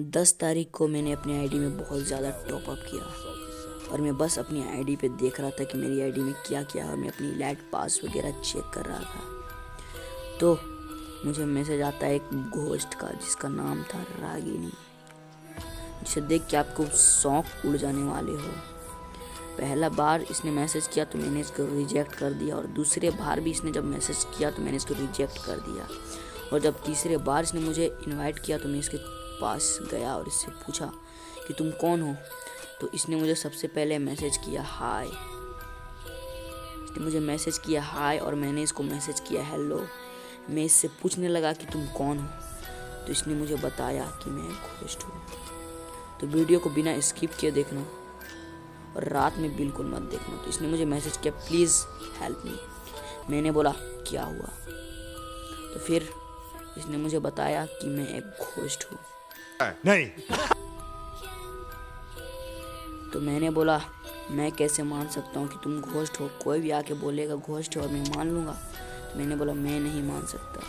10 तारीख को मैंने अपनी आईडी में बहुत ज़्यादा टॉपअप किया और मैं बस अपनी आईडी पे देख रहा था कि मेरी आईडी में क्या क्या है और मैं अपनी लाइट पास वगैरह चेक कर रहा था। तो मुझे मैसेज आता है एक घोस्ट का जिसका नाम था रागिनी, जिसे देख के आपको शौक उड़ जाने वाले हो। पहला बार इसने मैसेज किया तो मैंने इसको रिजेक्ट कर दिया और दूसरे बार भी इसने जब मैसेज किया तो मैंने इसको रिजेक्ट कर दिया और जब तीसरे बार इसने मुझे इनवाइट किया तो मैं इसके पास गया और इससे पूछा कि तुम कौन हो। तो इसने मुझे सबसे पहले मैसेज किया हाय। इसने मुझे मैसेज किया हाय और मैंने इसको मैसेज किया हेलो। मैं इससे पूछने लगा कि तुम कौन हो, तो इसने मुझे बताया कि मैं घोस्ट हूँ। तो वीडियो को बिना स्किप किए देखना और रात में बिल्कुल मत देखना। तो इसने मुझे मैसेज किया प्लीज़ हेल्प मी। मैंने बोला क्या हुआ, तो फिर इसने मुझे बताया कि मैं एक घोस्ट हूँ। नहीं। तो मैंने बोला मैं कैसे मान सकता हूँ कि तुम घोस्ट हो, कोई भी आके बोलेगा घोस्ट है और मैं मान लूँगा। तो मैंने बोला मैं नहीं मान सकता।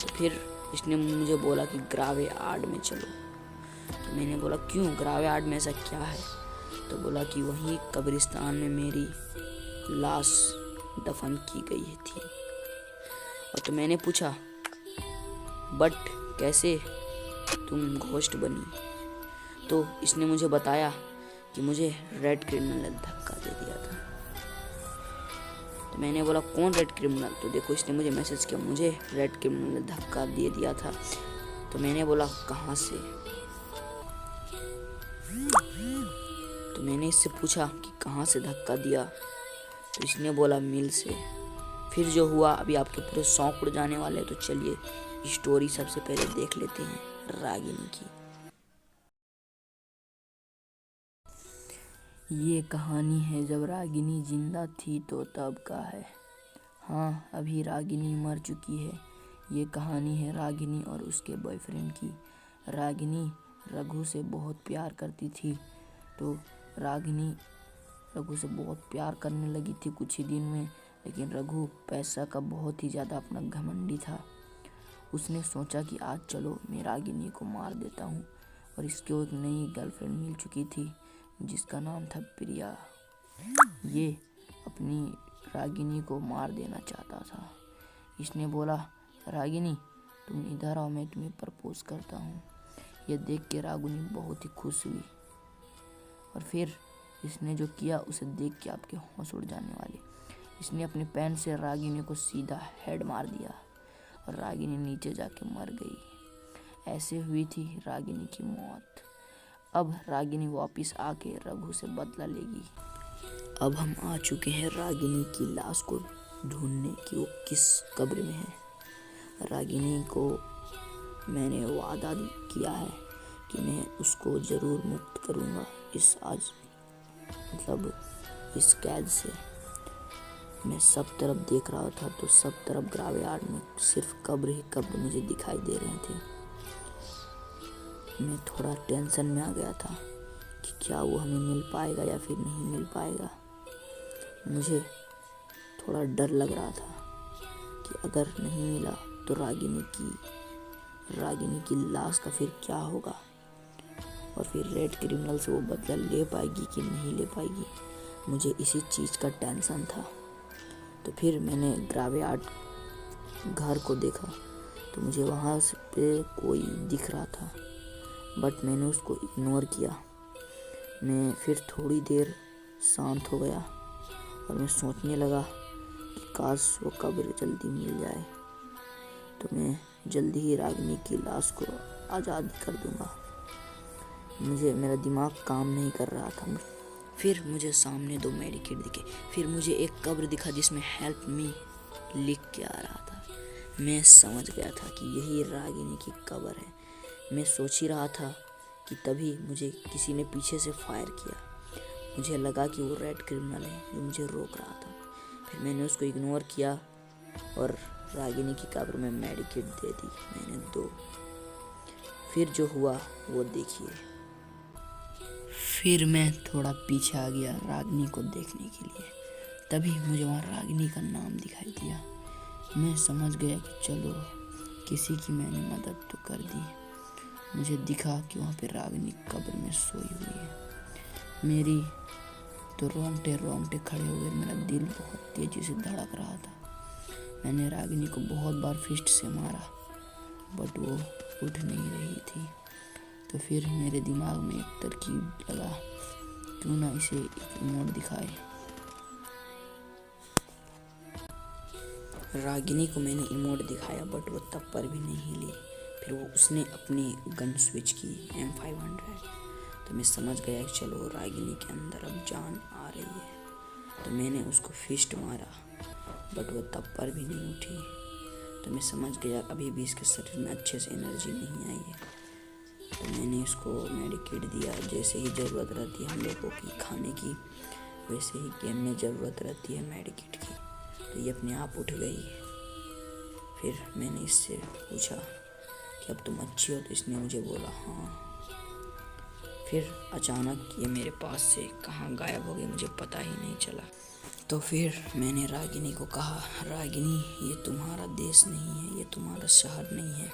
तो फिर इसने मुझे बोला कि ग्रावेयार्ड में चलो। तो मैंने बोला क्यों, ग्रावेयार्ड में ऐसा क्या है। तो बोला कि वहीं कब्रिस्तान में मेरी लाश दफन की गई थी। और तो मैंने पूछा बट कैसे तुम घोस्ट बनी। तो इसने मुझे बताया कि मुझे रेड क्रिमिनल ने धक्का दे दिया था। तो मैंने बोला कौन रेड क्रिमिनल। तो देखो इसने मुझे मैसेज किया मुझे रेड क्रिमिनल ने धक्का दे दिया था। तो मैंने बोला कहाँ से। तो मैंने इससे पूछा कि कहाँ से धक्का दिया। तो इसने बोला मिल से। फिर जो हुआ अभी आपके पूरे शौक उड़ जाने वाले। तो चलिए स्टोरी सबसे पहले देख लेते हैं रागिनी की। ये कहानी है जब रागिनी जिंदा थी तो तब का है। हाँ, अभी रागिनी मर चुकी है। ये कहानी है रागिनी और उसके बॉयफ्रेंड की। रागिनी रघु से बहुत प्यार करती थी। तो रागिनी रघु से बहुत प्यार करने लगी थी कुछ ही दिन में, लेकिन रघु पैसा का बहुत ही ज़्यादा अपना घमंडी था। उसने सोचा कि आज चलो मैं रागिनी को मार देता हूँ और इसको एक नई गर्लफ्रेंड मिल चुकी थी जिसका नाम था प्रिया। ये अपनी रागिनी को मार देना चाहता था। इसने बोला रागिनी तुम इधर आओ, मैं तुम्हें प्रपोज करता हूँ। ये देख के रागिनी बहुत ही खुश हुई और फिर इसने जो किया उसे देख के आपके होश उड़ जाने वाले। इसने अपने पैन से रागिनी को सीधा हेड मार दिया और रागिनी नीचे जाके मर गई। ऐसे हुई थी रागिनी की मौत। अब रागिनी वापस आके रघु से बदला लेगी। अब हम आ चुके हैं रागिनी की लाश को ढूंढने की वो किस कब्र में है। रागिनी को मैंने वादा किया है कि मैं उसको ज़रूर मुक्त करूँगा इस कैद से। मैं सब तरफ देख रहा था तो सब तरफ ग्रावेयार्ड में सिर्फ कब्र ही कब्र मुझे दिखाई दे रहे थे। मैं थोड़ा टेंशन में आ गया था कि क्या वो हमें मिल पाएगा या फिर नहीं मिल पाएगा। मुझे थोड़ा डर लग रहा था कि अगर नहीं मिला तो रागिनी की लाश का फिर क्या होगा और फिर रेड क्रिमिनल से वो बदला ले पाएगी कि नहीं ले पाएगी। मुझे इसी चीज़ का टेंशन था। तो फिर मैंने ग्रावेयार्ड घर को देखा तो मुझे वहाँ पे कोई दिख रहा था बट मैंने उसको इग्नोर किया। मैं फिर थोड़ी देर शांत हो गया और मैं सोचने लगा कि काश वो कब्र जल्दी मिल जाए तो मैं जल्दी ही रागिनी की लाश को आज़ाद कर दूंगा। मेरा दिमाग काम नहीं कर रहा था। फिर मुझे सामने 2 मेडिकेट दिखे। फिर मुझे एक कब्र दिखा जिसमें हेल्प मी लिख के आ रहा था। मैं समझ गया था कि यही रागिनी की कब्र है। मैं सोच ही रहा था कि तभी मुझे किसी ने पीछे से फायर किया। मुझे लगा कि वो रेड क्रिमिनल है जो मुझे रोक रहा था। फिर मैंने उसको इग्नोर किया और रागिनी की कब्र में मेडिकेट दे दी मैंने 2। फिर जो हुआ वो देखिए। फिर मैं थोड़ा पीछे आ गया रागिनी को देखने के लिए। तभी मुझे वहाँ रागिनी का नाम दिखाई दिया। मैं समझ गया कि चलो किसी की मैंने मदद तो कर दी। मुझे दिखा कि वहाँ पे रागिनी कब्र में सोई हुई है। मेरी तो रोंगटे खड़े हो गए, मेरा दिल बहुत तेजी से धड़क रहा था। मैंने रागिनी को बहुत बार फिस्ट से मारा बट वो उठ नहीं रही थी। तो फिर मेरे दिमाग में एक तरकीब लगा, क्यों ना इसे एक इमोट दिखाए। रागिनी को मैंने इमोट दिखाया बट वो तब पर भी नहीं हिली। फिर वो उसने अपनी गन स्विच की M500। तो मैं समझ गया कि चलो रागिनी के अंदर अब जान आ रही है। तो मैंने उसको फिस्ट मारा बट वो तब पर भी नहीं उठी। तो मैं समझ गया अभी भी इसके शरीर में अच्छे से एनर्जी नहीं आई है। तो मैंने इसको मेडिकेट दिया। जैसे ही ज़रूरत रहती है हम लोगों की खाने की, वैसे ही गेम में ज़रूरत रहती है मेडिकेट की। तो ये अपने आप उठ गई। फिर मैंने इससे पूछा कि अब तुम अच्छी हो? तो इसने मुझे बोला हाँ। फिर अचानक ये मेरे पास से कहाँ गायब हो गई, मुझे पता ही नहीं चला। तो फिर मैंने रागिनी को कहा, रागिनी ये तुम्हारा देश नहीं है, ये तुम्हारा शहर नहीं है,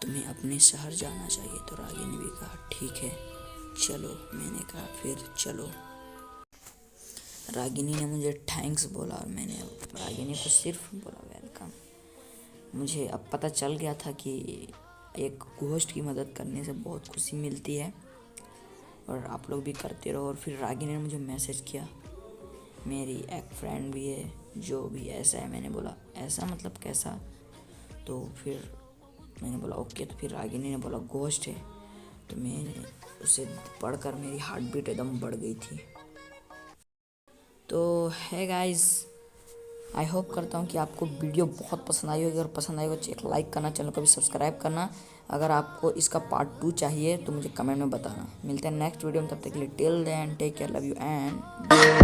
तुम्हें अपने शहर जाना चाहिए। तो रागिनी भी कहा ठीक है चलो। मैंने कहा फिर चलो। रागिनी ने मुझे थैंक्स बोला और मैंने रागिनी को सिर्फ बोला वेलकम। मुझे अब पता चल गया था कि एक घोस्ट की मदद करने से बहुत खुशी मिलती है और आप लोग भी करते रहो। और फिर रागिनी ने मुझे मैसेज किया, मेरी एक फ्रेंड भी है जो भी ऐसा है। मैंने बोला ऐसा मतलब कैसा? तो फिर मैंने बोला ओके। तो फिर रागिनी ने बोला घोस्ट है। तो मैंने उसे पढ़कर मेरी हार्ट बीट एकदम बढ़ गई थी। तो है गाइस, आई होप करता हूँ कि आपको वीडियो बहुत पसंद आई होगी। अगर पसंद आई हो तो एक लाइक करना, चैनल को भी सब्सक्राइब करना। अगर आपको इसका पार्ट 2 चाहिए तो मुझे कमेंट में बताना। मिलते हैं नेक्स्ट वीडियो में, तब तक के लिए till then take care, love you and